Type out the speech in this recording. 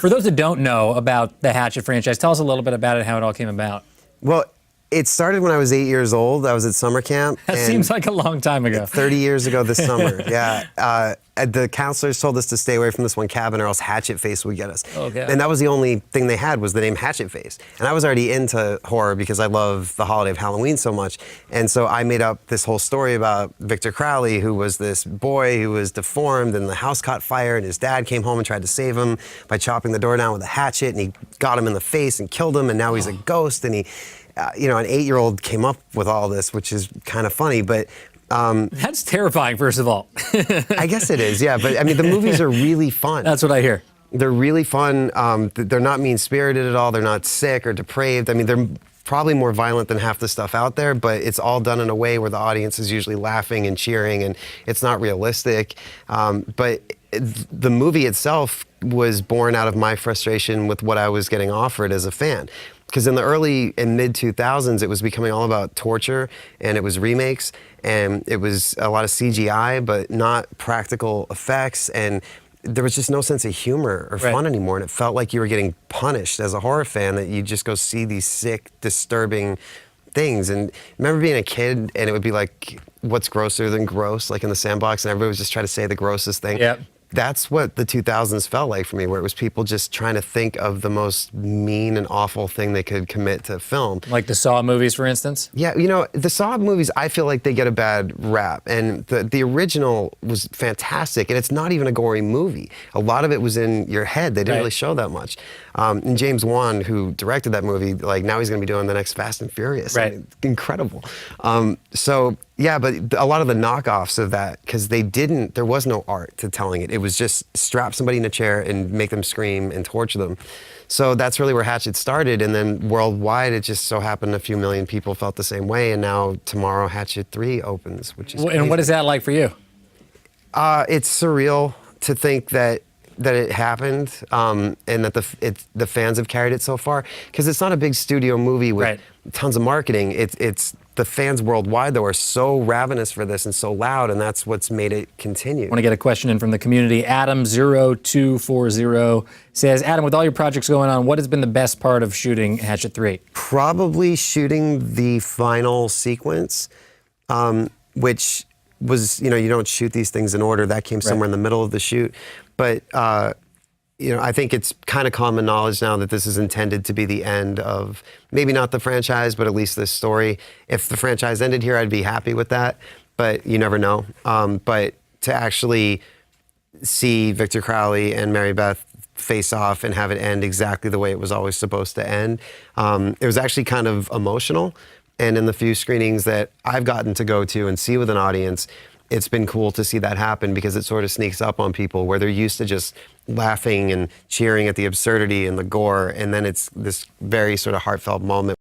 For those that don't know about the Hatchet franchise, tell us a little bit about it, how it all came about. Well, it started when I was 8 years old. I was at summer camp. That seems like a long time ago. 30 years ago this summer, yeah. The counselors told us to stay away from this one cabin or else Hatchet Face would get us. Okay. And that was the only thing they had was the name Hatchet Face. And I was already into horror because I love the holiday of Halloween so much. And so I made up this whole story about Victor Crowley, who was this boy who was deformed and the house caught fire and his dad came home and tried to save him by chopping the door down with a hatchet, and he got him in the face and killed him, and now he's a ghost. And he, you know, an 8-year-old came up with all this, which is kind of funny, but that's terrifying, first of all. I guess it is, yeah. But I mean, the movies are really fun. That's what I hear. They're really fun. They're not mean-spirited at all. They're not sick or depraved. I mean, they're probably more violent than half the stuff out there, but it's all done in a way where the audience is usually laughing and cheering, and it's not realistic. But the movie itself was born out of my frustration with what I was getting offered as a fan. Because in the early and mid-2000s, it was becoming all about torture, and it was remakes, and it was a lot of CGI, but not practical effects, and there was just no sense of humor or fun anymore, and it felt like you were getting punished as a horror fan, that you just go see these sick, disturbing things. And I remember being a kid, and it would be like, what's grosser than gross, like in the Sandbox, and everybody was just trying to say the grossest thing. Yep. That's what the 2000s felt like for me, where it was people just trying to think of the most mean and awful thing they could commit to film. Like the Saw movies, for instance? Yeah, you know, the Saw movies, I feel like they get a bad rap. And the original was fantastic, and it's not even a gory movie. A lot of it was in your head. They didn't really show that much. And James Wan, who directed that movie, like now he's going to be doing the next Fast and Furious. Right. I mean, incredible. So, yeah, but a lot of the knockoffs of that, because there was no art to telling it. It was just strap somebody in a chair and make them scream and torture them. So that's really where Hatchet started, and then worldwide, it just so happened a few million people felt the same way, and now tomorrow Hatchet III opens, which is crazy. And what is that like for you? It's surreal to think that it happened, and that the fans have carried it so far, because it's not a big studio movie with tons of marketing. It's the fans worldwide, though, are so ravenous for this and so loud, and that's what's made it continue. I want to get a question in from the community. Adam0240 says, Adam, with all your projects going on, what has been the best part of shooting Hatchet 3? Probably shooting the final sequence, which was, you know, you don't shoot these things in order. That came somewhere in the middle of the shoot. But, you know, I think it's kind of common knowledge now that this is intended to be the end of, maybe not the franchise, but at least this story. If the franchise ended here, I'd be happy with that, but you never know. But to actually see Victor Crowley and Mary Beth face off and have it end exactly the way it was always supposed to end, it was actually kind of emotional. And in the few screenings that I've gotten to go to and see with an audience, it's been cool to see that happen, because it sort of sneaks up on people where they're used to just laughing and cheering at the absurdity and the gore, and then it's this very sort of heartfelt moment.